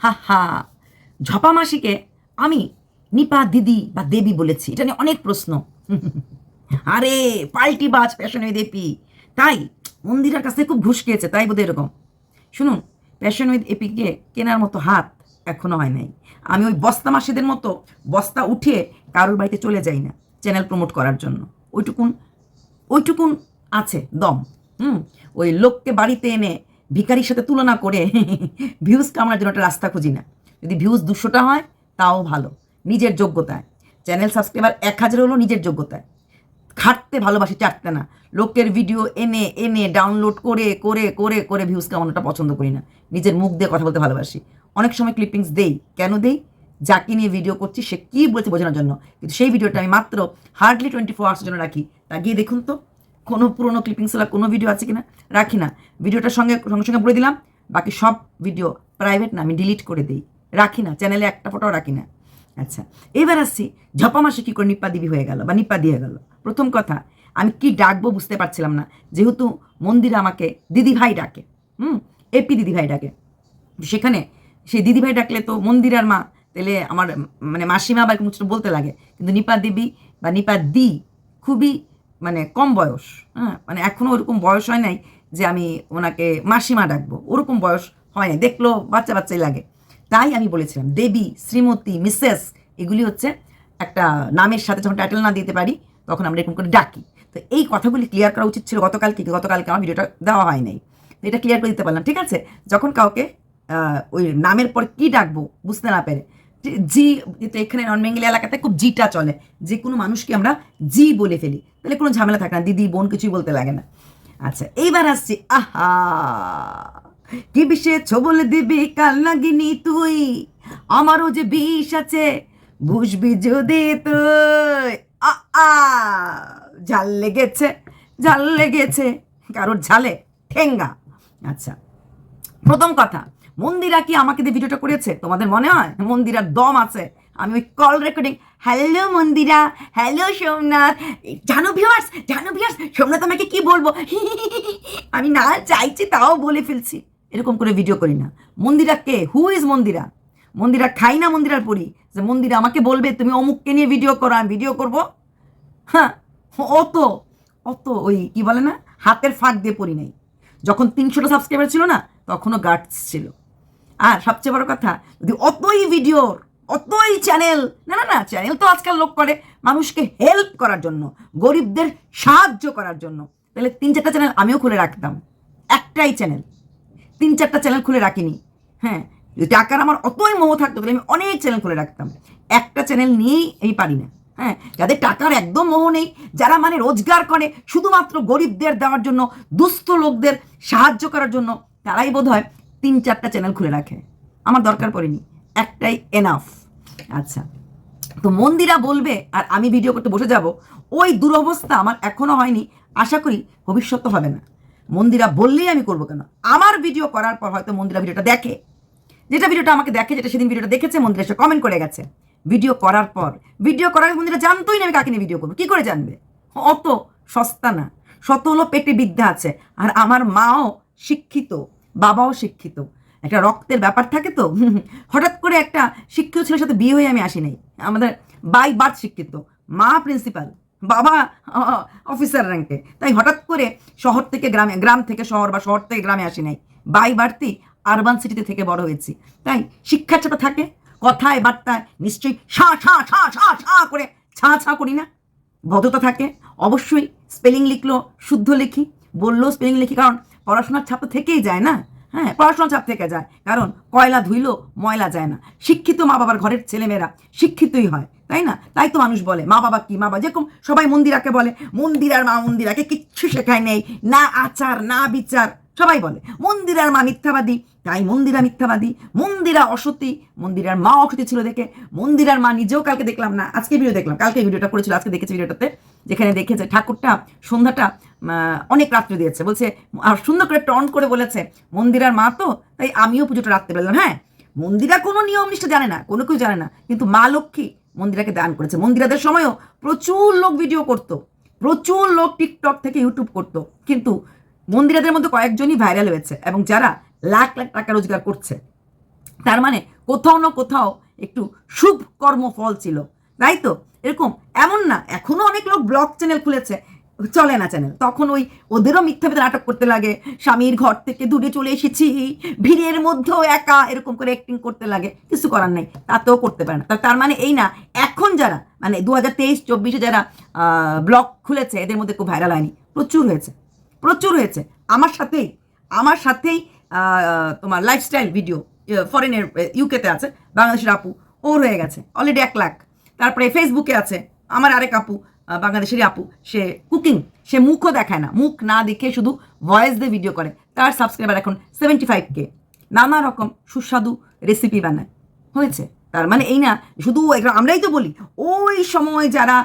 হা হা, ঝপা মাসিকে আমি নিপা দিদি বা দেবী বলেছি, এটা নিয়ে অনেক প্রশ্ন। আরে পাল্টি বাজ প্যাশনে দেপি, তাই মন্দিরের কাছে খুব ঘুষ খেয়েছে, তাই বোধহয় এরকম। শুনুন, প্যাশন উইথ এপিকে কেনার মতো হাত এখনো হয় নাই। আমি ওই বস্তা মাসিদের মতো বস্তা উঠিয়ে কারোর বাড়িতে চলে যাই না চ্যানেল প্রমোট করার জন্য। ওইটুকুন ওইটুকুন আছে দম। ওই লোককে বাড়িতে এনে ভিখারির সাথে তুলনা করে ভিউজ কামানোর জন্য একটা রাস্তা খুঁজি না। যদি ভিউজ 200টা হয় তাও ভালো, নিজের যোগ্যতায়। চ্যানেল সাবস্ক্রাইবার 1000 হলো নিজের যোগ্যতায়। খাটতে ভালোবাসি, চাটতে না। লোকের ভিডিও এনে এনে ডাউনলোড করে করে করে করে ভিউজ কামানোটা পছন্দ করি না। নিজের মুখ দিয়ে কথা বলতে ভালোবাসি। অনেক সময় ক্লিপিংস দেই, কেন দেই? যাকে নিয়ে ভিডিও করছি সে কী বলছে বোঝানোর জন্য। কিন্তু সেই ভিডিওটা আমি মাত্র হার্ডলি 24 আওয়ার্সের জন্য রাখি। তা গিয়ে দেখুন তো কোনো পুরোনো ক্লিপিংসওয়ালা কোনো ভিডিও আছে কিনা। রাখি না, ভিডিওটার সঙ্গে সঙ্গে সঙ্গে বলে দিলাম। বাকি সব ভিডিও প্রাইভেট না, আমি ডিলিট করে দিই, রাখি না, চ্যানেলে একটা ফটোও রাখি না। আচ্ছা, এবার আসছি ঝপা মাসে কী করে নিপা দিবি হয়ে গেল বা নিপা দিয়ে গেল। প্রথম কথা, আমি কি ডাকবো বুঝতে পারছিলাম না, যেহেতু মন্দিরা আমাকে দিদিভাই ডাকে, এপি দিদিভাই ডাকে। সেখানে সেই দিদিভাই ডাকলে তো মন্দিরার মা, তাহলে আমার মানে মাসিমা বা কিছু বলতে লাগে। কিন্তু নিপা দেবী বা নিপা দি খুবই মানে কম বয়স, মানে এখনও ওরকম বয়স হয় নাই যে আমি ওনাকে মাসিমা ডাকবো, ওরকম বয়স হয় নাই, দেখলো বাচ্চা বাচ্চাই লাগে। তাই আমি বলেছিলাম দেবী, শ্রীমতী, মিসেস, এগুলি হচ্ছে একটা নামের সাথে যখন টাইটেল না দিতে পারি তখন আমরা এরকম করে ডাকি। তো এই কথাগুলি ক্লিয়ার করা উচিত ছিল গতকালকে আমার ভিডিওটা দেওয়া হয় নাই, এটা ক্লিয়ার করে দিতে পারলাম। ঠিক আছে, যখন কাউকে ওই নামের পর কি ডাকবো বুঝতে না পেরে, জি, তো এখানে নন বেঙ্গলি এলাকাতে খুব জিটা চলে, যে কোনো মানুষকে আমরা জি বলে ফেলি, তাহলে কোনো ঝামেলা থাকে না, দিদি বোন কিছুই বলতে লাগে না। আচ্ছা, এইবার আসছি, আহা কি বিষে ছবল দিবি কাল নাগিনি তুই, আমারও যে বিষ আছে বুঝবি যদি তুই। আ ঝাল লেগেছে, ঝাল লেগেছে, কারোর ঝালে ঠেঙ্গা। আচ্ছা, প্রথম কথা, মন্দিরা কি আমাকে দিয়ে ভিডিওটা করেছে? তোমাদের মনে হয় মন্দিরার দম আছে? আমি ওই কল রেকর্ডিং, হ্যালো মন্দিরা, হ্যালো সোমনাথ, জানো ভিউয়ার্স, সোমনাথ আমাকে কি বলবো, আমি না চাইছি তাও বলে ফেলছি, এরকম করে ভিডিও করি না। মন্দিরা কে? হু ইজ মন্দিরা? মন্দিরা খাই না মন্দিরার পড়ি যে মন্দিরা আমাকে বলবে তুমি অমুককে নিয়ে ভিডিও করো, আমি ভিডিও করবো? হ্যাঁ, অত অত ওই কি বলে না, হাতের ফাঁক দিয়ে পড়ি নাই। যখন 300টা সাবস্ক্রাইবার ছিল না, তখনও গার্ডস ছিল। আর সবচেয়ে বড় কথা, যদি অতই ভিডিওর, অতই চ্যানেল, না চ্যানেল তো আজকাল লোক করে মানুষকে হেল্প করার জন্য, গরিবদের সাহায্য করার জন্য, তাহলে 3-4টা চ্যানেল আমিও খুলে রাখতাম। একটাই চ্যানেল, 3-4টা চ্যানেল খুলে রাখিনি। হ্যাঁ, যদি টাকার আমার অতই মোহ থাকতো তাহলে আমি অনেক চ্যানেল খুলে রাখতাম। একটা চ্যানেল নিয়েই আমি পারি না। হ্যাঁ, যাদের টাকার একদম মোহ নেই, যারা মানে রোজগার করে শুধুমাত্র গরিবদের দেওয়ার জন্য, দুস্থ লোকদের সাহায্য করার জন্য, তারাই বোধ হয় 3-4টা চ্যানেল খুলে রাখে। আমার দরকার পড়েনি, একটাই এনাফ। আচ্ছা, তো মন্দিরা বলবে আর আমি ভিডিও করতে বসে যাব, ওই দুরবস্থা আমার এখনো হয়নি, আশা করি ভবিষ্যৎ হবে না। মন্দিরা বললেই আমি করবো কেন? আমার ভিডিও করার পর হয়তো মন্দিরা ভিডিওটা দেখে, যেটা ভিডিওটা আমাকে দেখে, যেটা সেদিন ভিডিওটা দেখেছে, মন্দিরা এসে কমেন্ট করে গেছে। ভিডিও করার পর, ভিডিও করার মন্দিরা জানতোই না আমি কাকে নিয়ে ভিডিও করবো, কী করে জানবে? অত সস্তা না, শত হলো পেটে বিদ্যা আছে। আর আমার মাও শিক্ষিত, বাবাও শিক্ষিত, একটা রক্তের ব্যাপার থাকে তো। হঠাৎ করে একটা শিক্ষিত ছেলের সাথে বিয়ে হয়ে আমি আসি নাই। আমাদের বাই বার্থ শিক্ষিত, মা প্রিন্সিপাল, বাবা অফিসার র্যাঙ্কে, তাই হঠাৎ করে শহর থেকে গ্রামে, গ্রাম থেকে শহর বা শহর থেকে গ্রামে আসি নাই। বাই বার্থই আরবান সিটিতে থেকে বড় হয়েছি, তাই শিক্ষার চাপটা থাকে। কথায় বার্তায় নিশ্চয়ই করে ছা করি না, ভদ্রতা থাকে। অবশ্যই স্পেলিং লিখলো শুদ্ধ লিখি, বললেও স্পেলিং লিখি, কারণ পড়াশোনার ছাপ তো থেকেই যায় না। হ্যাঁ, পড়াশোনার ছাপ থেকে যায়, কারণ কয়লা ধুইলো ময়লা যায় না। শিক্ষিত মা বাবার ঘরের ছেলেমেয়েরা শিক্ষিতই হয়, তাই না? তাই তো মানুষ বলে মা বাবা কি, মা বাবা যেরকম সবাই মন্দিরাকে বলে মন্দিরার মা মন্দিরাকে কিচ্ছু শেখায় নেই, না আচার না বিচার, সবাই বলে মন্দিরার মা মিথ্যাবাদী, তাই মন্দিরা মিথ্যাবাদী, মন্দিরা অসতী, মন্দিরার মা অসতী ছিল দেখে মন্দিরার মা নিজেও কালকে দেখলাম না, আজকে ভিডিও দেখলাম, কালকে ভিডিওটা করেছিল, আজকে দেখেছি ভিডিওটাতে, যেখানে দেখেছে ঠাকুরটা সন্ধ্যাটা অনেক রাত্রে দিয়েছে, বলছে আর সুন্দর করে টন করে বলেছে মন্দিরার মা তো, তাই আমিও পুজোটা রাখতে পারলাম। হ্যাঁ, মন্দিরা কোনো নিয়ম নিষ্ঠা জানে না, কোনো কিছু জানে না, কিন্তু মা লক্ষ্মী মন্দিরাকে দান করেছে। মন্দিরাদের সময়ও প্রচুর লোক ভিডিও করতো, প্রচুর লোক টিকটক থেকে ইউটিউব করতো, কিন্তু মন্দিরাদের মধ্যে কয়েকজনই ভাইরাল হয়েছে, এবং যারা লাখ লাখ টাকা রোজগার করছে, তার মানে কোথাও না কোথাও একটু শুভ কর্মফল ছিল, তাই তো? এরকম এমন না, এখনো অনেক লোক ব্লগ চ্যানেল খুলেছে, চলে না চ্যানেল, তখন ওই ওদেরও মিথ্যা মিথ্যা নাটক করতে লাগে, স্বামীর ঘর থেকে দূরে চলে এসেছি, ভিড়ের মধ্যেও একা, এরকম করে অ্যাক্টিং করতে লাগে, কিছু করার নেই, তাতেও করতে পারে না। তার মানে এই না এখন যারা মানে 2023-24 যারা ব্লগ খুলেছে এদের মধ্যে খুব ভাইরাল হয়নি, প্রচুর হয়েছে, প্রচুর হয়েছে। আমার সাথেই তোমার লাইফস্টাইল ভিডিও ফরেনের ইউকেতে আছে, বাংলাদেশের আপু, ওর হয়ে গেছে অলরেডি 1 লাখ। তারপরে ফেসবুকে আছে আমার আরেক আপু, বাংলাদেশেরই আপু, সে কুকিং, সে মুখও দেখায় না, মুখ না দেখে শুধু ভয়েস দিয়ে ভিডিও করে, তার সাবস্ক্রাইবার এখন 75K, নানা রকম সুস্বাদু রেসিপি বানায়, হয়েছে। তার মানে এই না শুধু আমরাই তো বলি ওই সময় যারা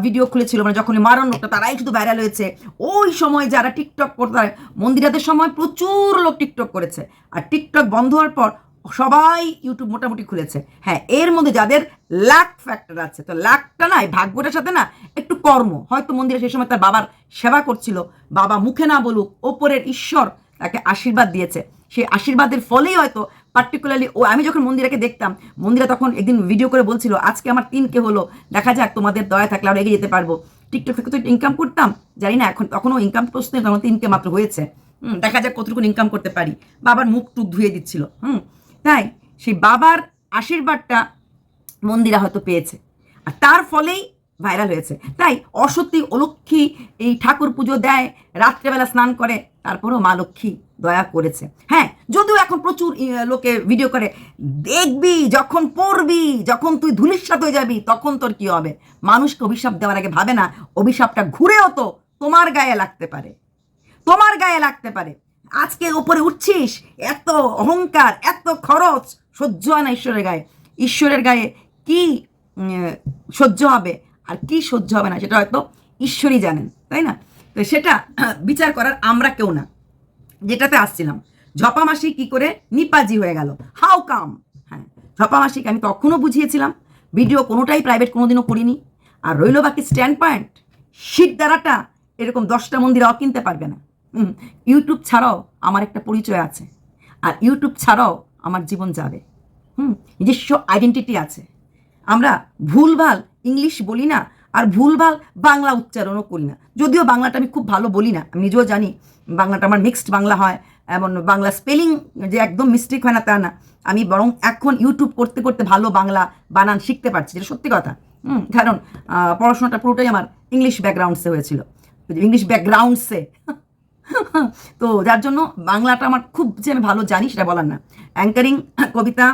ভিডিও খুলেছিল মানে যখন মারণ লোকটা তারাই শুধু ভাইরাল হয়েছে, ওই সময় যারা টিকটক করতে, মন্দিরাদের সময় প্রচুর লোক টিকটক করেছে, আর টিকটক বন্ধ হওয়ার পর সবাই ইউটিউব মোটামুটি খুলেছে। হ্যাঁ, এর মধ্যে যাদের লাক ফ্যাক্টর আছে, তো লাকটা নাই, ভাগ্যটার সাথে না একটু কর্ম, হয়তো মন্দিরে সেই সময় তার বাবার সেবা করছিল, বাবা মুখে না বলুক ওপরের ঈশ্বর তাকে আশীর্বাদ দিয়েছে, সেই আশীর্বাদের ফলেই হয়তো পার্টিকুলারলি আমি যখন মন্দিরাকে দেখতাম, মন্দিরা তখন একদিন ভিডিও করে বলছিল আজকে আমার 3K হলো, দেখা যাক তোমাদের দয়া থাকলে আরও এগিয়ে যেতে পারবো। টিকটক থেকে তো ইনকাম করতাম, জানি না এখন, তখনও ইনকাম প্রশ্ন, তখন 3K মাত্র হয়েছে, দেখা যাক কতটুকু ইনকাম করতে পারি। বাবার মুখ টুক ধুয়ে দিচ্ছিল, তাই সেই বাবার আশীর্বাদটা মন্দিরা হয়তো পেয়েছে, আর তার ফলেই ভাইরাল হয়েছে। তাই অসত্যি অলক্ষ্মী এই ঠাকুর পুজো দেয়, রাত্রেবেলা স্নান করে, তারপরেও মা লক্ষ্মী দয়া করেছে। হ্যাঁ, যদিও এখন প্রচুর লোকে ভিডিও করে, দেখবি যখন পড়বি, যখন তুই ধুলিস্বাদ হয়ে যাবি তখন তোর কি হবে। মানুষকে অভিশাপ দেওয়ার আগে ভাবে না অভিশাপটা ঘুরেও তো তোমার গায়ে লাগতে পারে, তোমার গায়ে লাগতে পারে। আজকে উপরে উঠছিস, এত অহংকার, এত খরচ, সহ্য হয় না ঈশ্বরের গায়ে। ঈশ্বরের গায়ে কি সহ্য হবে আর কি সহ্য হবে না সেটা হয়তো ঈশ্বরই জানেন, তাই না? তো সেটা বিচার করার আমরা কেউ না। যেটাতে আসছিলাম, ঝপা মাসি কি করে নিপাজি হয়ে গেল, হাউ কাম? হ্যাঁ, ঝপা মাসিকে আমি তখনও বুঝিয়েছিলাম, ভিডিও কোনোটাই প্রাইভেট কোনোদিনও করিনি। আর রইল বাকি স্ট্যান্ড পয়েন্ট, শীত দ্বারাটা এরকম 10টা মন্দির কিনতে পারবে না। ইউটিউব ছাড়াও আমার একটা পরিচয় আছে, আর ইউটিউব ছাড়াও আমার জীবন যাবে। নিজস্ব আইডেন্টিটি আছে। আমরা ভুলভাল ইংলিশ বলি না, আর ভুলভাল বাংলা উচ্চারণও করি না। যদিও বাংলাটা আমি খুব ভালো বলি না, আমি নিজেও জানি বাংলাটা আমার মিক্সড বাংলা হয়, এমন বাংলা স্পেলিং যে একদম মিস্টেক হয় না তা না। আমি বরং এখন ইউটিউব করতে করতে ভালো বাংলা বানান শিখতে পারছি, যেটা সত্যি কথা। কারণ পড়াশোনাটা পুরোটাই আমার ইংলিশ ব্যাকগ্রাউন্ডসে হয়েছিল, ইংলিশ ব্যাকগ্রাউন্ডসে তো যার জন্য বাংলাটা আমার খুব যে আমি ভালো জানি সেটা বলার না। অ্যাঙ্কারিং, কবিতা,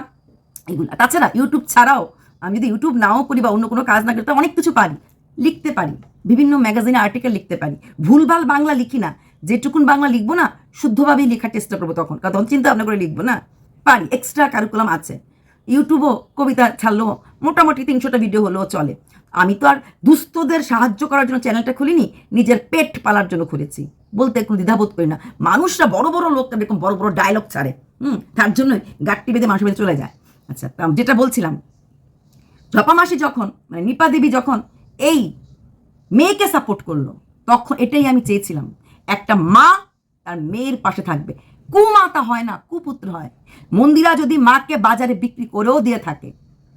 এগুলো। তাছাড়া ইউটিউব ছাড়াও আমি যদি ইউটিউব নাও করি বা অন্য কোনো কাজ না করি, তো অনেক কিছু পারি, লিখতে পারি, বিভিন্ন ম্যাগাজিনে আর্টিকেল লিখতে পারি। ভুলভাল বাংলা লিখি না, যেটুকুন বাংলা লিখবো না শুদ্ধভাবেই লেখার চেষ্টা করবো, তখন চিন্তা ভাবনা করে লিখবো না, পারি। এক্সট্রা কারিকুলাম আছে। ইউটিউবও কবিতা ছাড়লো, মোটামুটি 300টা ভিডিও হলেও চলে। আমি তো আর দুস্থদের সাহায্য করার জন্য চ্যানেলটা খুলিনি, নিজের পেট পালার জন্য খুলেছি, বলতে কোনো দ্বিধাবোধ করি না। মানুষরা বড় বড় লোকটা এরকম বড় বড় ডায়লগ ছাড়ে, তার জন্য গাট্টি বেঁধে মানুষ বেঁধে চলে যায়। আচ্ছা, যেটা বলছিলাম, ঝপা মাসি যখন মানে নিপা দেবী যখন এই মেয়েকে সাপোর্ট করলো, তখন এটাই আমি চেয়েছিলাম, একটা মা তার মেয়ের পাশে থাকবে। কুমাতা হয় না, কুপুত্র হয়। মন্দিরা যদি মাকে বাজারে বিক্রি করেও দিয়ে থাকে,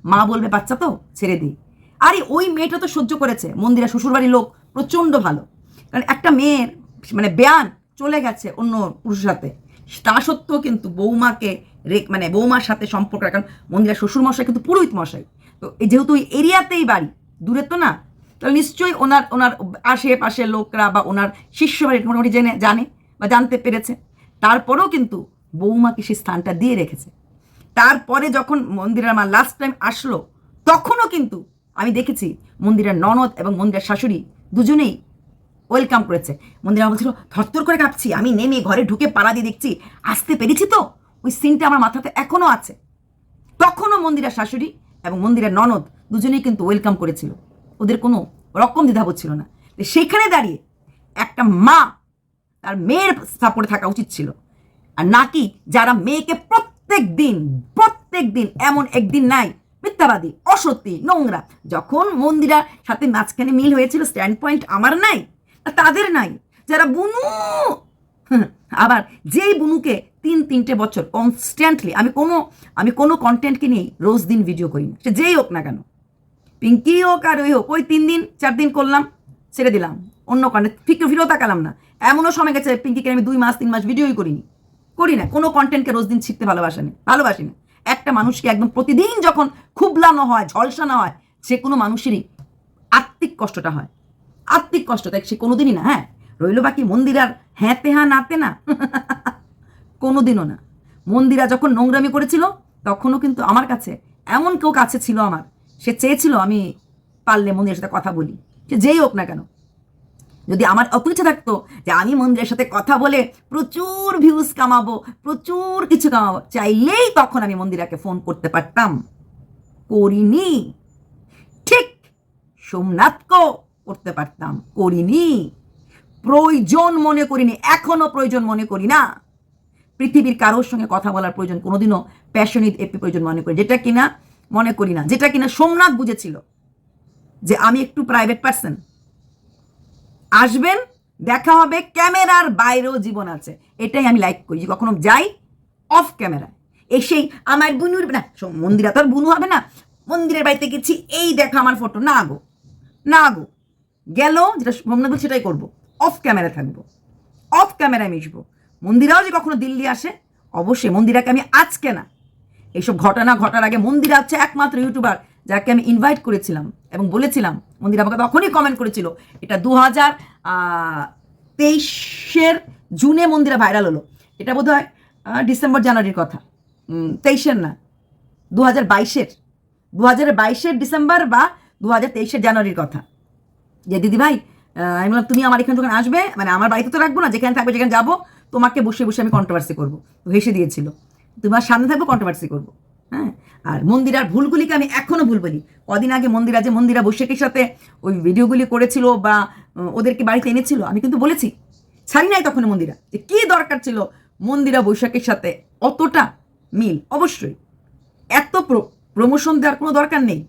মা বলবে বাচ্চা তো ছেড়ে দিই। আরে ওই মেয়েটা তো সহ্য করেছে, মন্দিরা শ্বশুরবাড়ির লোক প্রচণ্ড ভালো, কারণ একটা মেয়ের মানে বেয়ান চলে গেছে অন্য পুরুষের সাথে, তা সত্ত্বেও কিন্তু বৌমাকে মানে বৌমার সাথে সম্পর্ক রাখার। মন্দিরা শ্বশুরমশাই কিন্তু পুরোহিত মশাই, তো যেহেতু ওই এরিয়াতেই বাড়ি, দূরে তো না, তাহলে নিশ্চয়ই ওনার আশেপাশের লোকরা বা ওনার শিষ্য বাড়ি মোটামুটি জানে বা জানতে পেরেছে। তারপরেও কিন্তু বৌমাকে সেই স্থানটা দিয়ে রেখেছে। তারপরে যখন মন্দিরের আমার লাস্ট টাইম আসলো, তখনও কিন্তু আমি দেখেছি মন্দিরের ননদ এবং মন্দিরের শাশুড়ি দুজনেই ওয়েলকাম করেছে। মন্দিরা বলছিল থরথর করে কাঁপছি, আমি নেমে ঘরে ঢুকে পাড়া দিয়ে দেখছি আসতে পেরেছি তো, ওই সিনটা আমার মাথাতে এখনও আছে। তখনও মন্দিরের শাশুড়ি এবং মন্দিরের ননদ দুজনেই কিন্তু ওয়েলকাম করেছিল, ওদের কোনো রকম দ্বিধাবোধ ছিল না। সেখানে দাঁড়িয়ে একটা মা তার মেয়ের সাপোর্টে থাকা উচিত ছিল, আর নাকি যারা মেয়েকে প্রত্যেক দিন এমন একদিন নাই মিথ্যাবাদী, অসত্যি, নোংরা। যখন মন্দিরার সাথে মাঝখানে মিল হয়েছিল, স্ট্যান্ড পয়েন্ট আমার নাই, তাদের নাই, যারা বুনু আবার যেই বুনুকে 3-3টে বছর কনস্ট্যান্টলি আমি কোনো কন্টেন্টকে নিয়েই রোজ দিন ভিডিও করি না, সে যেই হোক না কেন, পিঙ্কি হোক আর ওই হোক, ওই 3 দিন 4 দিন করলাম, ছেড়ে দিলাম, অন্য কন্টেন্ট ঠিক ফিরেও তাকালাম না। এমনও সময় গেছে পিঙ্কিকে আমি 2 মাস 3 মাস ভিডিওই করি না, কোনো কন্টেন্টকে রোজ দিন শিখতে ভালোবাসি না। একটা মানুষকে একদম প্রতিদিন যখন খুবলানো হয়, ঝলসানো হয়, সে কোনো মানুষেরই আত্মিক কষ্টটা হয়, আত্মিক কষ্ট, তাই সে কোনোদিনই না। হ্যাঁ, রইল বাকি মন্দিরার হ্যাঁতে হ্যাঁ নাতে না, কোনোদিনও না। মন্দিরা যখন নোংরামি করেছিল তখনও কিন্তু আমার কাছে এমন কেউ কাছে ছিল আমার, সে চেয়েছিল আমি পারলে মন্দিরের সাথে কথা বলি, সে যেই হোক না কেন। যদি আমার অত ইচ্ছা থাকতো যে আমি মন্দিরের সাথে কথা বলে প্রচুর ভিউজ কামাবো, প্রচুর কিছু কামাবো, চাইলেই তখন আমি মন্দিরাকে ফোন করতে পারতাম, করিনি। ঠিক সোমনাথকেও করতে পারতাম, করিনি। প্রয়োজন মনে করিনি, এখনো প্রয়োজন মনে করি না। পৃথিবীর কারোর সঙ্গে কথা বলার প্রয়োজন কোনোদিনও প্যাশনিট এপি প্রয়োজন মনে করি, যেটা কিনা সোমনাথ বুঝেছিল যে আমি একটু প্রাইভেট পার্সন, আসবেন, দেখা হবে, ক্যামেরার বাইরেও জীবন আছে, এটাই আমি লাইক করি। যে কখনো যাই অফ ক্যামেরায়, এসেই আমার বুনুর না, মন্দিরা তো আর বুনু হবে না, মন্দিরের বাড়িতে গেছি এই দেখো আমার ফটো, না গো গেল, যেটা সোমনাথ বলছে সেটাই করবো, অফ ক্যামেরায় থাকবো, অফ ক্যামেরায় মিশবো। মন্দিরাও যে কখনো দিল্লি আসে, অবশ্যই মন্দিরাকে আমি আজকে না, এইসব ঘটনা ঘটার আগে মন্দিরা হচ্ছে একমাত্র ইউটিউবার যাকে আমি ইনভাইট করেছিলাম এবং বলেছিলাম, মন্দিরা আমাকে তখনই কমেন্ট করেছিল, এটা 2023 জুনে মন্দিরা ভাইরাল হলো, এটা বোধ হয় ডিসেম্বর জানুয়ারির কথা, 23 না, 2022 ডিসেম্বর বা 2023 জানুয়ারির কথা, যে দিদি ভাই আমি বললাম তুমি আমার এখানে যখন আসবে, মানে আমার বাড়িতে তো রাখবো না, যেখানে থাকবে যেখানে যাবো তোমাকে বসে বসে আমি কন্ট্রোভার্সি করবো, তো হেসে দিয়েছিল, তোমার সামনে থাকবো কন্ট্রোভার্সি করবো। হ্যাঁ, আর মন্দিরার ভুলগুলিকে আমি এখনো ভুল বলি। কদিন আগে মন্দিরা বৈশাখীর সাথে ওই ভিডিওগুলি করেছিল বা ওদেরকে বাড়িতে এনেছিল, আমি কিন্তু বলেছি, ছাড়ি নাই তখন মন্দিরা, যে কী দরকার ছিল মন্দিরা বৈশাখীর সাথে অতটা মিল, অবশ্যই এত প্রমোশন দেওয়ার কোনো দরকার নেই।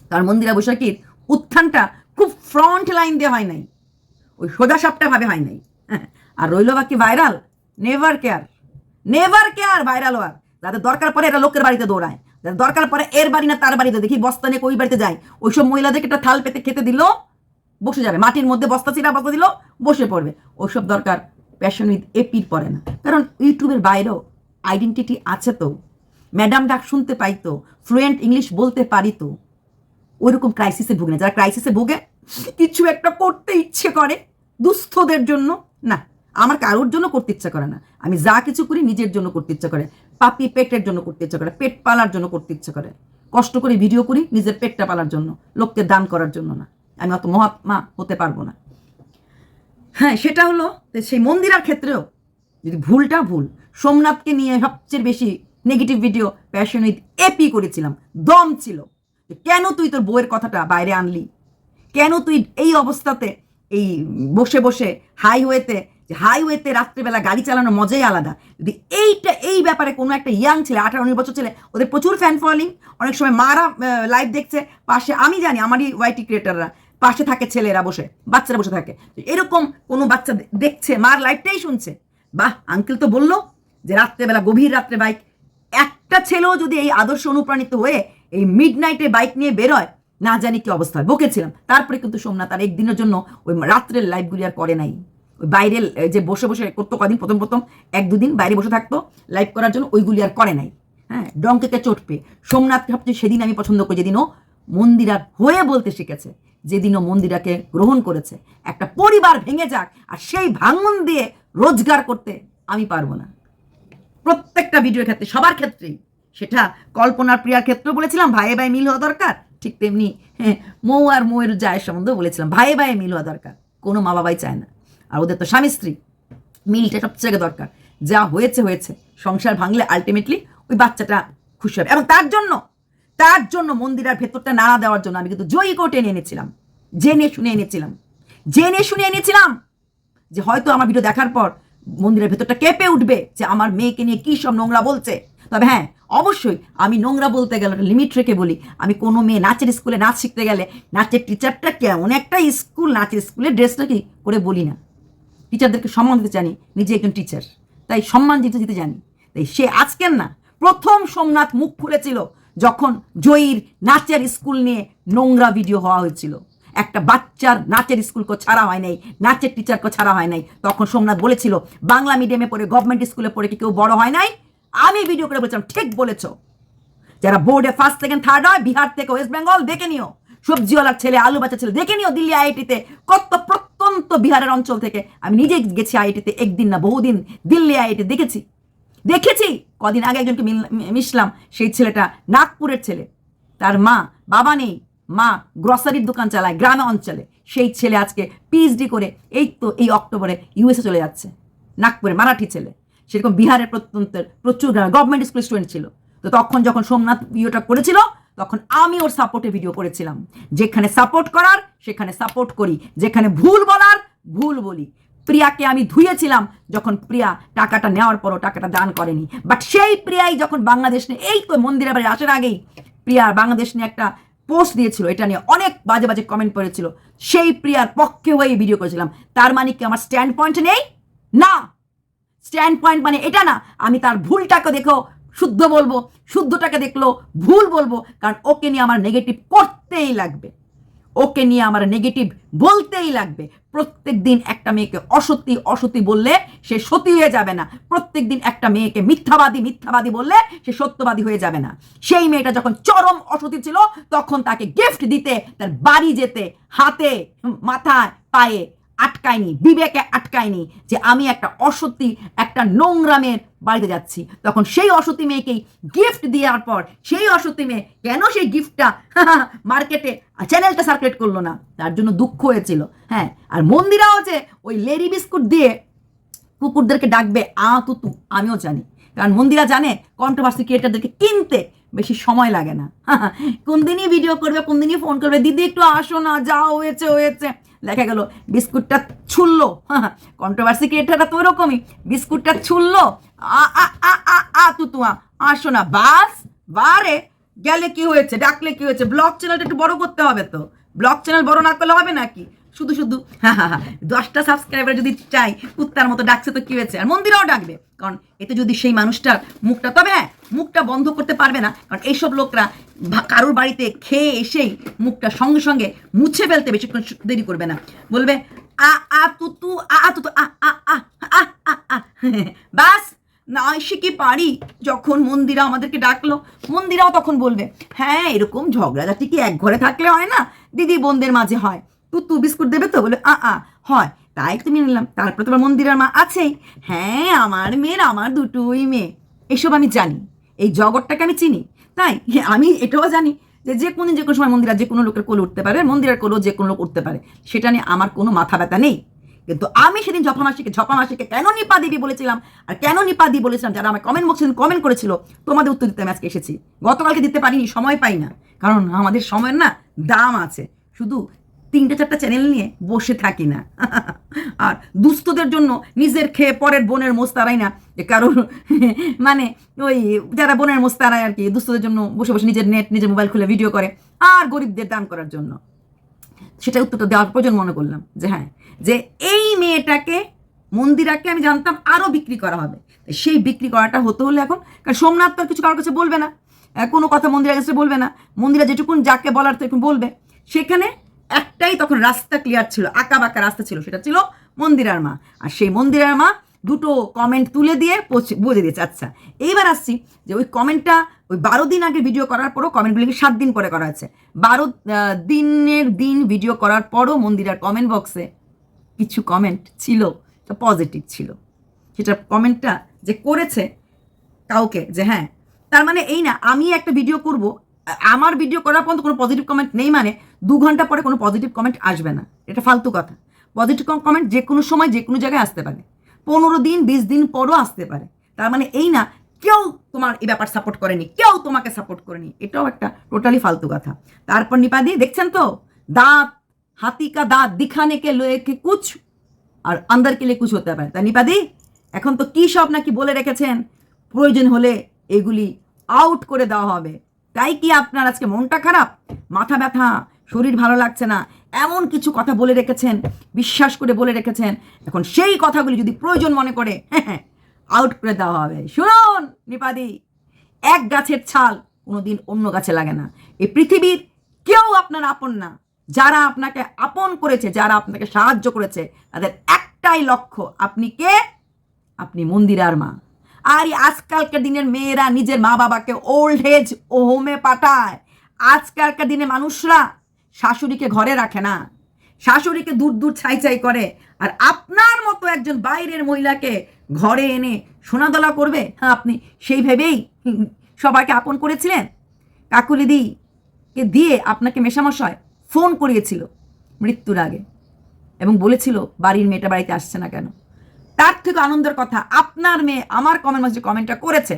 কারণ মন্দিরা বৈশাখীর উত্থানটা খুব ফ্রন্ট লাইন দিয়ে হয় নাই, ওই সোজা সাপটা ভাবে হয় নাই। হ্যাঁ, আর রইল বাকি ভাইরাল, নেভার কেয়ার ভাইরাল হওয়ার, যাদের দরকার পড়ে এরা লোকের বাড়িতে দৌড়ায়, যাদের দরকার পড়ে এর বাড়ি না তার বাড়িতে, দেখি বস্তা নিয়ে ওই বাড়িতে যায়, ওইসব মহিলাদেরকে একটা থাল পেতে খেতে দিল, বসে যাবে, মাটির মধ্যে বস্তা দিল, বসে পড়বে। ওইসব দরকার প্যাশনিট এপির পড়ে না, কারণ ইউটিউবের বাইরেও আইডেন্টিটি আছে তো, ম্যাডাম ডাক শুনতে পাই তো, ফ্লুয়েন্ট ইংলিশ বলতে পারি তো, ওইরকম ক্রাইসিসে ভুগে না। যারা ক্রাইসিসে ভুগে কিছু একটা করতে ইচ্ছে করে দুস্থদের জন্য, না আমার কারোর জন্য করতে ইচ্ছা করে না, আমি যা কিছু করি নিজের জন্য করতে ইচ্ছা করে, পাপি পেটের জন্য করতে ইচ্ছা করে, পেট পালার জন্য করতে ইচ্ছা করে, কষ্ট করে ভিডিও করি নিজের পেটটা পালার জন্য, লোককে দান করার জন্য না, আমি অত মহাত্মা হতে পারবো না। হ্যাঁ, সেটা হলো সেই মন্দিরার ক্ষেত্রেও যদি ভুল, সোমনাথকে নিয়ে সবচেয়ে বেশি নেগেটিভ ভিডিও প্যাশনিট এপি করেছিলাম, দম ছিল, কেন তুই তোর বউয়ের কথাটা বাইরে আনলি, কেন তুই এই অবস্থাতে এই বসে বসে হাইওয়েতে রাত্রেবেলা গাড়ি চালানোর মজাই আলাদা। যদি এই ব্যাপারে কোনো একটা ইয়াং ছেলে, 18-19 বছর ছেলে, ওদের প্রচুর ফ্যান ফলোয়িং, অনেক সময় মারা লাইভ দেখছে পাশে, আমি জানি আমারই ওয়াইটি ক্রিয়েটাররা পাশে থাকে, ছেলেরা বসে, বাচ্চারা বসে থাকে, এরকম কোনো বাচ্চা দেখছে, মার লাইভটাই শুনছে, বাহ, আঙ্কেল তো বললো যে রাত্রেবেলা গভীর রাত্রে বাইক, একটা ছেলেও যদি এই আদর্শ অনুপ্রাণিত হয়ে এই মিড নাইটে বাইক নিয়ে বেরোয়, না জানি কি অবস্থা হয়, বকেছিলাম। তারপরে কিন্তু সোমনাথ আর একদিনের জন্য ওই রাত্রের লাইভগুলি আর করে নাই, ওই বাইরে যে বসে করতো কদিন, প্রথম 1-2 দিন বাইরে বসে থাকতো লাইভ করার জন্য, ওইগুলি আর করে নাই। হ্যাঁ, ডঙ্কেকে চোট পেয়ে সোমনাথ সবচেয়ে সেদিন আমি পছন্দ করি, যেদিনও মন্দিরার হয়ে বলতে শিখেছে, যেদিনও মন্দিরাকে গ্রহণ করেছে। একটা পরিবার ভেঙে যাক আর সেই ভাঙন দিয়ে রোজগার করতে আমি পারবো না। প্রত্যেকটা ভিডিওর ক্ষেত্রে, সবার ক্ষেত্রেই, সেটা কল্পনার প্রিয়ার ক্ষেত্রেও বলেছিলাম ভাইয়ে ভাই মিল হওয়া দরকার, ঠিক তেমনি মৌ আর মৌয়ের জায়ের সম্বন্ধেও বলেছিলাম ভাইয়ে ভাইয়ে মিল হওয়া দরকার, কোনো মা বাবাই চায় না, আর ওদের তো স্বামী স্ত্রী মিলটা সবচেয়ে দরকার। যা হয়েছে, সংসার ভাঙলে আলটিমেটলি ওই বাচ্চাটা খুশি হবে, এবং তার জন্য মন্দিরার ভেতরটা নাড়া দেওয়ার জন্য আমি কিন্তু জয়ী কোর্টে এনেছিলাম, জেনে শুনে এনেছিলাম যে হয়তো আমার ভিডিও দেখার পর মন্দিরের ভেতরটা কেঁপে উঠবে যে আমার মেয়েকে নিয়ে কী সব নোংরা বলছে। তবে হ্যাঁ, অবশ্যই আমি নোংরা বলতে গেলে লিমিট রেখে বলি। আমি কোনো মেয়ে নাচের স্কুলে নাচ শিখতে গেলে নাচের টিচারটা কেমন একটা স্কুল, নাচের স্কুলের ড্রেসটা কি করে বলি না, টিচারদেরকে সম্মান দিতে জানি, নিজে একজন টিচার, তাই সম্মান দিতে জানি। তাই সে আজকের না, প্রথম সোমনাথ মুখ খুলেছিল যখন জয়ীর নাচের স্কুল নিয়ে নোংরা ভিডিও হওয়া হয়েছিল। একটা বাচ্চার নাচের স্কুলকে ছাড়া হয় নাই, নাচের টিচারকে ছাড়া হয় নাই। তখন সোমনাথ বলেছিল বাংলা মিডিয়ামে পড়ে, গভর্নমেন্ট স্কুলে পড়ে কি কেউ বড় হয় নাই? আমি ভিডিও করে বলেছিলাম ঠিক বলেছ। যারা বোর্ডে ফার্স্ট সেকেন্ড থার্ড হয় বিহার থেকে ওয়েস্ট বেঙ্গল দেখে নিও, সবজিওয়ালার ছেলে, আলু বাচ্চা ছেলে দেখে নিও, দিল্লি আইআইটিতে কত প্রত্যন্ত বিহারের অঞ্চল থেকে। আমি নিজে গেছি আইআইটিতে, একদিন না বহুদিন দিল্লি আইআইটি দেখেছি। কদিন আগে একজনকে মিশলাম, সেই ছেলেটা নাগপুরের ছেলে, তার মা বাবা নেই, মা গ্রসারির দোকান চালায় গ্রামে অঞ্চলে। সেই ছেলে আজকে পিএইচডি করে এই অক্টোবরে ইউএসএ চলে যাচ্ছে, নাগপুরে, মারাঠি ছেলে। সেরকম বিহারের প্রত্যন্তের প্রচুর গভর্নমেন্ট স্কুল স্টুডেন্ট ছিল। তো তখন যখন সোমনাথ ভিডিওটা করেছিল তখন আমি ওর সাপোর্টে ভিডিও করেছিলাম। যেখানে সাপোর্ট করার সেখানে সাপোর্ট করি, যেখানে ভুল বলার ভুল বলি। প্রিয়াকে আমি ধুয়েছিলাম যখন প্রিয়া টাকাটা নেওয়ার পরও টাকাটা দান করেনি। বাট সেই প্রিয়াই যখন বাংলাদেশ নিয়ে, এই তো মন্দিরের বাড়ি আসার আগেই প্রিয়া বাংলাদেশ নিয়ে একটা পোস্ট দিয়েছিল, এটা নিয়ে অনেক বাজে বাজে কমেন্ট করেছিল, সেই প্রিয়ার পক্ষে হয়ে ভিডিও করেছিলাম। তার মানে কি আমার স্ট্যান্ড পয়েন্ট নেই? না, স্ট্যান্ড পয়েন্ট মানে এটা না আমি তার ভুলটাকে দেখো শুদ্ধ বলবো, শুদ্ধটাকে দেখলো ভুল বলবো। কারণ ওকে নিয়ে আমার নেগেটিভ করতেই লাগবে, ওকে নিয়ে আমার নেগেটিভ বলতেই লাগবে। প্রত্যেক দিন একটা মেয়েকে অসত্যি বললে সে সতী হয়ে যাবে না। প্রত্যেক দিন একটা মেয়েকে মিথ্যাবাদী বললে সে সত্যবাদী হয়ে যাবে না। সেই মেয়েটা যখন চরম অসতী ছিল তখন তাকে গিফট দিতে, তার বাড়ি যেতে, হাতে মাথায় পায়ে আটকায়নি, বিবেকে আটকায়নি যে আমি একটা অসত্যি, একটা নোংরা মেয়ের বাড়িতে যাচ্ছি। তখন সেই অসত্যি মেয়েকেই গিফট দেওয়ার পর সেই অসত্যি মেয়ে কেন সেই গিফটটা মার্কেটে চ্যানেলটা সার্কুলেট করলো না, তার জন্য দুঃখ হয়েছিল। হ্যাঁ, আর মন্দিরাও যে ওই লেরি বিস্কুট দিয়ে কুকুরদেরকে ডাকবে তুতু, আমিও জানি। কারণ মন্দিরা জানে কন্ট্রোভার্সি ক্রিয়েটারদেরকে কিনতে বেশি সময় লাগে না। কোন দিনই ভিডিও করবে, কোন দিনই ফোন করবে, দিদি একটু আসো না, যা হয়েছে। দেখা গেল বিস্কুটটা ছুললো, কন্ট্রোভার্সি ক্রিয়েটাররা তো ওরকমই, বিস্কুটটা ছুললো, তুতু আসো না, বাস বারে গেলে কি হয়েছে, ডাকলে কি হয়েছে। ব্লগ চ্যানেলটা একটু বড় করতে হবে তো, ব্লগ চ্যানেল বড় না করলে হবে নাকি? শুধু 10টা সাবস্ক্রাইবার যদি চাই, কুত্তার মতো ডাকছে তো কি হয়েছে। আর মন্দিরাও ডাকবে, কারণ এতে যদি সেই মানুষটার মুখটা, তবে হ্যাঁ মুখটা বন্ধ করতে পারবে না, কারণ এইসব লোকরা কারোর বাড়িতে খেয়ে এসেই মুখটা সঙ্গে সঙ্গে মুছে ফেলতে বেশিক্ষণ দেরি করবে না, বলবে তুতু বাস। না এসে কি পারি, যখন মন্দিরা আমাদেরকে ডাকলো মন্দিরাও তখন বলবে হ্যাঁ এরকম ঝগড়াঝাটি কি এক ঘরে থাকলে হয় না, দিদি বোনদের মাঝে হয়। তুতু বিস্কুট দেবে তো, বলে হয়, তাই তুমি নিলাম। তারপরে তোমার মন্দিরের মা আছেই, হ্যাঁ আমার মেয়ের, আমার দুটোই মেয়ে। এসব আমি জানি, এই জগৎটাকে আমি চিনি। তাই আমি এটাও জানি যে কোনো সময় মন্দিরা যে কোনো লোকের কোলে উঠতে পারে, মন্দিরের কোলেও যে কোনো লোক উঠতে পারে, সেটা নিয়ে আমার কোনো মাথা ব্যথা নেই। কিন্তু আমি সেদিন ঝপামাসিকে কেন নিপা দিবি বলেছিলাম, আর কেন নিপা দি বলেছিলাম, যারা আমার কমেন্ট বক্সে কমেন্ট করেছিল, তোমাদের উত্তর দিতে আমি আজকে এসেছি। গতকালকে দিতে পারিনি, সময় পাই না, কারণ আমাদের সময়ের না দাম আছে। শুধু 3-4টা চ্যানেল নিয়ে বসে থাকি না। আর দুস্থদের জন্য নিজের খেয়ে পরের বোনের মোস্তারাই না, যে কারোর মানে ওই যারা বোনের মোস্তারায় আর কি, দুস্থদের জন্য বসে বসে নিজের মোবাইল খুলে ভিডিও করে আর গরিবদের দান করার জন্য। সেটা উত্তরটা দেওয়ার প্রয়োজন মনে করলাম যে হ্যাঁ, যে এই মেয়েটাকে মন্দিরাকে আমি জানতাম আরও বিক্রি করা হবে। সেই বিক্রি করাটা হতে হলে এখন, কারণ সোমনাথ তো কিছু কারোর কাছে বলবে না, কোনো কথা মন্দিরের কাছে বলবে না, মন্দিরা যেটুকুন যাকে বলার তো বলবে। সেখানে একটাই তখন রাস্তা ক্লিয়ার ছিল, আঁকা বাঁকা রাস্তা ছিল, সেটা ছিল মন্দিরার মা। আর সেই মন্দিরার মা দুটো কমেন্ট তুলে দিয়ে বুঝে দিয়েছে। আচ্ছা, এইবার আসছি যে ওই কমেন্টটা ওই 12 দিন আগে ভিডিও করার পরও কমেন্টগুলিকে 7 দিন পরে করা হয়েছে। 12 দিনের দিন ভিডিও করার পরও মন্দিরার কমেন্ট বক্সে কিছু কমেন্ট ছিল পজিটিভ ছিল। সেটা কমেন্টটা যে করেছে কাউকে, যে হ্যাঁ তার মানে এই না আমি একটা ভিডিও করব, আমার ভিডিও করার পর্যন্ত কোনো পজিটিভ কমেন্ট নেই, মানে 2 ঘন্টা পরে কোনো পজিটিভ কমেন্ট আসবে না, এটা ফালতু কথা। পজিটিভ কমেন্ট যে কোনো সময় যে কোনো জায়গায় আসতে পারে, 15 দিন 20 দিন পরও আসতে পারে। তার মানে এই না কেউ তোমার এই ব্যাপার সাপোর্ট করেনি, কেউ তোমাকে সাপোর্ট করেনি, এটাও একটা টোটালি ফালতু কথা। তারপর নিপাদি দেখছেন তো, দাঁত হাতি কা দাঁত দিখানে কে লোয়ে কে কুছ আর আন্দার কে লিয়ে কুছ হতে পারে। তাই নিপাদি এখন তো কি সব নাকি বলে রেখেছেন, প্রয়োজন হলে এগুলি আউট করে দেওয়া হবে। তাই কি আপনার আজকে মনটা খারাপ, মাথা ব্যথা, শরীর ভালো লাগছে না, এমন কিছু কথা বলে রেখেছেন, বিশ্বাস করে বলে রেখেছেন, এখন সেই কথাগুলি যদি প্রয়োজন মনে করে আউট করে দেওয়া হবে। শুনুন নিপাদি, এক গাছের ছাল কোনোদিন অন্য গাছে লাগে না। এই পৃথিবীর কেউ আপনার আপন না। যারা আপনাকে আপন করেছে, যারা আপনাকে সাহায্য করেছে, তাদের একটাই লক্ষ্য, আপনি কে? আপনি মন্দিরার মা। আর এই আজকালকার দিনের মেয়েরা নিজের মা বাবাকে ওল্ড এজ ও হোমে পাঠায়। আজকালকার দিনে মানুষরা শাশুড়িকে ঘরে রাখে না, শাশুড়িকে দূর দূর ছাই ছাই করে। আর আপনার মতো একজন বাইরের মহিলাকে ঘরে এনে সোনাদলা করবে, হ্যাঁ, আপনি সেই ভেবেই সবাইকে আপন করেছিলেন। কাকুলিদিকে দিয়ে আপনাকে মেশামশায় ফোন করিয়েছিল মৃত্যুর আগে এবং বলেছিল বাড়ির মেয়েটা বাড়িতে আসছে না কেন। তার থেকে আনন্দের কথা, আপনার মেয়ে আমার কমেন্ট বক্সে কমেন্টটা করেছে,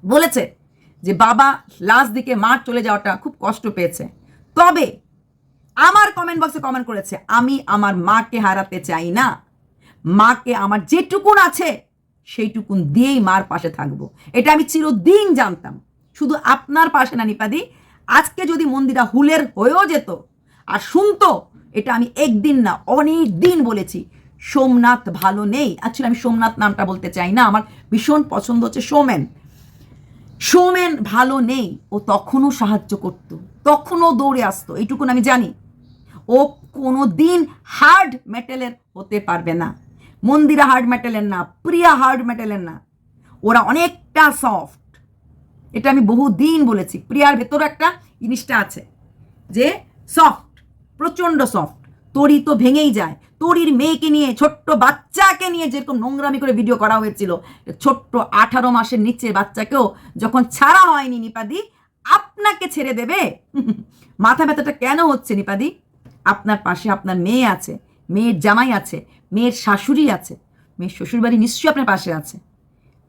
বলেছে যে বাবা লাস্ট দিকে মার চলে যাওয়াটা খুব কষ্ট পেয়েছে, তবে আমার কমেন্ট বক্সে কমেন্ট করেছে আমি আমার মাকে হারাতে চাই না, মাকে আমার যেটুকুন আছে সেইটুকুন দিয়েই মার পাশে থাকবো। এটা আমি চিরদিন জানতাম। শুধু আপনার পাশে না নিপাদি, আজকে যদি মন্দিরা হুলের হয়েও যেত আর শুনতো, এটা আমি একদিন না অনেক দিন বলেছি, সোমনাথ ভালো নেই। অ্যাকচুয়ালি আমি সোমনাথ নামটা বলতে চাই না, আমার ভীষণ পছন্দ হচ্ছে সোমেন। সোমেন ভালো নেই, ও তখনও সাহায্য করত, তখনও দৌড়ে আসতো, এইটুকুন আমি জানি। ও কোনো দিন হার্ড মেটালের হতে পারবে না। মন্দিরা হার্ড মেটালের না, প্রিয়া হার্ড মেটালের না, ওরা অনেকটা সফট। এটা আমি বহুদিন বলেছি। প্রিয়ার ভেতর একটা জিনিসটা আছে যে সফট, প্রচণ্ড সফট। তরি তো ভেঙেই যায়। তরির মেয়েকে নিয়ে, ছোট্ট বাচ্চাকে নিয়ে যেরকম নোংরামি করে ভিডিও করা হয়েছিল, ছোট্ট 18 মাসের নিচের বাচ্চাকেও যখন ছাড়া হয়নি নিপাদি, আপনাকে ছেড়ে দেবে? মাথা ব্যথাটা কেন হচ্ছে নিপাদি? আপনার পাশে আপনার মেয়ে আছে, মেয়ের জামাই আছে, মেয়ের শাশুড়ি আছে, মেয়ের শ্বশুরবাড়ি নিশ্চয়ই আপনার পাশে আছে।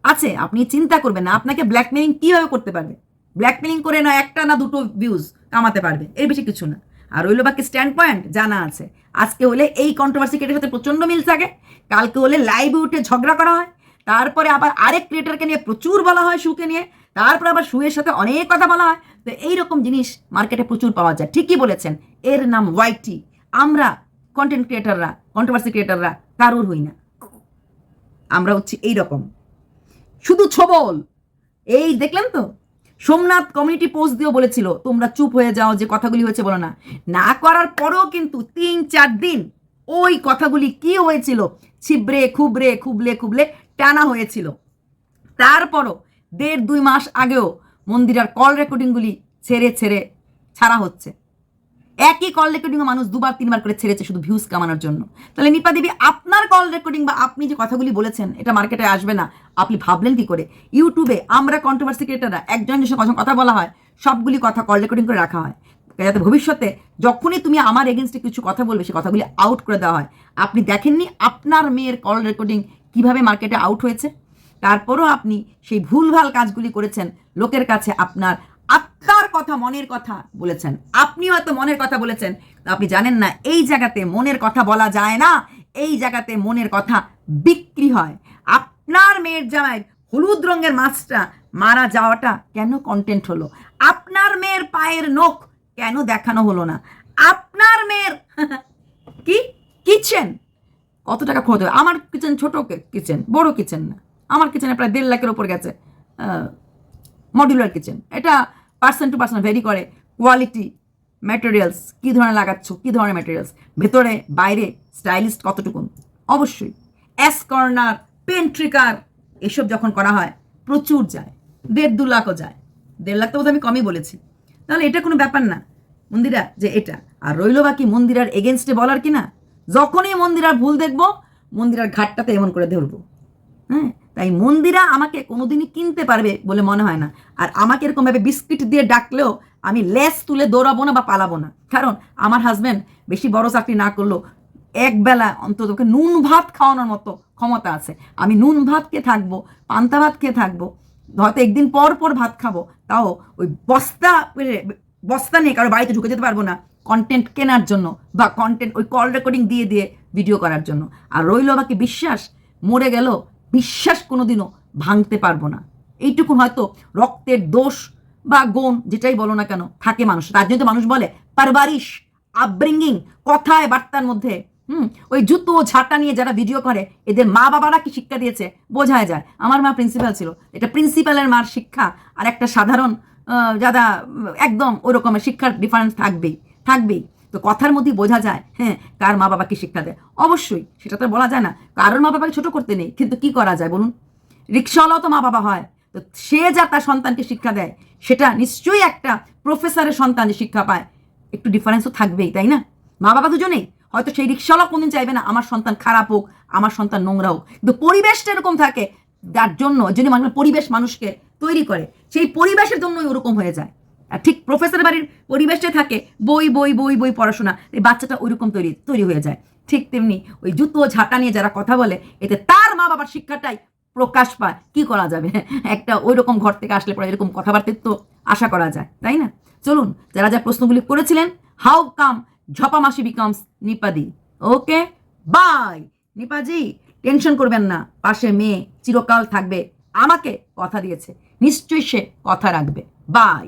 আছে, আপনি চিন্তা করবেন না। আপনাকে ব্ল্যাকমেলিং কীভাবে করতে পারবে? ব্ল্যাকমেলিং করে না একটা না দুটো ভিউজ কামাতে পারবে, এর বেশি কিছু না। আর রইল বাকি স্ট্যান্ড পয়েন্ট জানা আছে। আজকে হলে এই কন্ট্রোভার্সি ক্রিয়েটারের সাথে প্রচণ্ড মিল থাকে, কালকে হলে লাইভে উঠে ঝগড়া করা হয়, তারপরে আবার আরেক ক্রিয়েটারকে নিয়ে প্রচুর বলা হয়, শুকে নিয়ে, তারপরে আবার শুয়ের সাথে অনেক কথা বলা হয়। তো এইরকম জিনিস মার্কেটে প্রচুর পাওয়া যায়। ঠিকই বলেছেন, এর নাম ওয়াইটি। আমরা কন্টেন্ট ক্রিয়েটাররা, কন্ট্রোভার্সি ক্রিয়েটাররা কারোর হই না, আমরা হচ্ছি এইরকম শুধু ছবল। এই দেখলেন তো, সোমনাথ কমিউনিটি পোস্ট দিয়েও বলেছিল তোমরা চুপ হয়ে যাও, যে কথাগুলি হয়েছে বলো না। না করার পরেও কিন্তু 3-4 দিন ওই কথাগুলি কি হয়েছিল, ছিবড়ে খুবড়ে খুবলে খুবলে টানা হয়েছিল। তারপরও 1.5-2 মাস আগেও মন্দিরার কল রেকর্ডিংগুলি ছেড়ে ছেড়ে ছাড়া হচ্ছে। একই কল রেকর্ডিংও মানুষ 2-3 বার করে ছেড়েছে শুধু ভিউজ কামানোর জন্য। তাহলে নিপা দেবী, আপনার কল রেকর্ডিং বা আপনি যে কথাগুলি বলেছেন এটা মার্কেটে আসবে না, আপনি ভাবলেন কি করে? ইউটিউবে আমরা কন্ট্রোভার্সি ক্রিয়েটাররা একজনের সঙ্গে কথা বলা হয়, সবগুলি কথা কল রেকর্ডিং করে রাখা হয়, যাতে ভবিষ্যতে যখনই তুমি আমার এগেনস্টে কিছু কথা বলবে সে কথাগুলি আউট করে দেওয়া হয়। আপনি দেখেননি আপনার মেয়ের কল রেকর্ডিং কিভাবে মার্কেটে আউট হয়েছে? তারপরও আপনি সেই ভুলভাল কাজগুলি করেছেন, লোকের কাছে আপনার আত্মার কথা, মনের কথা বলেছেন। আপনিও হয়তো মনের কথা বলেছেন, আপনি জানেন না এই জায়গাতে মনের কথা বলা যায় না, এই জায়গাতে মনের কথা বিক্রি হয়। আপনার মেয়ের জামাইয়ের হলুদ রঙের মাছটা মারা যাওয়াটা কেন কন্টেন্ট হলো? আপনার মেয়ের পায়ের নখ কেন দেখানো হলো না? আপনার মেয়ের কি কিচেন কত টাকা খরচ হবে? আমার কিচেন ছোট কিচেন, বড় কিচেন না, আমার কিচেনে প্রায় 1.5 লাখের ওপর গেছে। মডিউলার কিচেন, এটা পার্সন টু পার্সন ভেরি করে। কোয়ালিটি, ম্যাটেরিয়ালস কী ধরনের লাগাচ্ছ, কী ধরনের ম্যাটেরিয়ালস, ভেতরে বাইরে স্টাইলিস্ট কতটুকুন, অবশ্যই অ্যাস কর্নার, পেন্ট্রিকার এসব যখন করা হয় প্রচুর যায়, 1.5-2 লাখও যায়। 1.5 লাখ তো বোধহয় আমি কমই বলেছি। তাহলে এটা কোনো ব্যাপার না মন্দিরা, যে এটা। আর রইল বাকি মন্দিরার এগেনস্টে বলার কি না, যখনই মন্দিরার ভুল দেখবো মন্দিরার ঘাটটাতে এমন করে ধরবো। হ্যাঁ, তাই মন্দিরা আমাকে কোনোদিনই কিনতে পারবে বলে মনে হয় না। আর আমাকে এরকমভাবে বিস্কিট দিয়ে ডাকলেও আমি লেস তুলে দৌড়াবো না বা পালাবো না, কারণ আমার হাজব্যান্ড বেশি বড় চাকরি না করলেও একবেলা অন্তত নুন ভাত খাওয়ানোর মতো ক্ষমতা আছে। আমি নুন ভাত খেয়ে থাকবো, পান্তা ভাত খেয়ে থাকবো, হয়তো একদিন পর পর ভাত খাবো, তাও ওই বস্তা নিয়ে কারো বাড়িতে ঢুকে যেতে পারবো না কন্টেন্ট কেনার জন্য বা কন্টেন্ট ওই কল রেকর্ডিং দিয়ে দিয়ে ভিডিও করার জন্য। আর রইল বাকি বিশ্বাস, মরে গেল বিশ্বাস কোনোদিনও ভাঙতে পারবো না। এইটুকু হয়তো রক্তের দোষ বা গুণ যেটাই বলো না কেন থাকে মানুষ, তার জন্য তো মানুষ বলে পারবারিশ আপব্রিঙ্গিং, কথায় বার্তার মধ্যে ওই জুতো ঝাঁটা নিয়ে যারা ভিডিও করে এদের মা বাবারা কি শিক্ষা দিয়েছে বোঝা যায়। আমার মা প্রিন্সিপাল ছিল, এটা প্রিন্সিপালের মার শিক্ষা আর একটা সাধারণ যারা একদম ওই রকমের শিক্ষার ডিফারেন্স থাকবেই। তো কথার মধ্যেই বোঝা যায় হ্যাঁ কার মা বাবা কি শিক্ষা দেয়। অবশ্যই সেটা তো বলা যায় না, কারোর মা বাবাকে ছোট করতে নেই, কিন্তু কি করা যায় বলুন, রিক্সাওয়ালাও তো মা বাবা হয়। তো সে যা তার সন্তানকে শিক্ষা দেয় সেটা নিশ্চয়ই একটা প্রফেসরের সন্তান যে শিক্ষা পায় একটু ডিফারেন্সও থাকবেই, তাই না? মা বাবা দুজনেই হয়তো সেই রিক্সাওয়ালা কোনদিন চাইবে না আমার সন্তান খারাপ হোক, আমার সন্তান নোংরা হোক, কিন্তু পরিবেশটা এরকম থাকে যার জন্য যদি মানুষ পরিবেশ মানুষকে তৈরি করে সেই পরিবেশের জন্যই ওরকম হয়ে যায়। আর ঠিক প্রফেসর বাড়ির পরিবেশে থাকে বই বই বই বই পড়াশোনা, এই বাচ্চাটা ওইরকম তৈরি হয়ে যায়। ঠিক তেমনি ওই জুতো ঝাঁটা নিয়ে যারা কথা বলে এতে তার মা বাবার শিক্ষাটাই প্রকাশ পায়। কি করা যাবে, একটা ওই রকম ঘর থেকে আসলে পরে এরকম কথাবার্তার তো আশা করা যায়, তাই না? চলুন, যারা যা প্রশ্নগুলি করেছিলেন, হাউ কাম ঝপা মাসি বিকামস নিপাদি, ওকে বাই। নিপাজি টেনশন করবেন না, পাশে মেয়ে চিরকাল থাকবে, আমাকে কথা দিয়েছে, নিশ্চয়ই সে কথা রাখবে। বাই।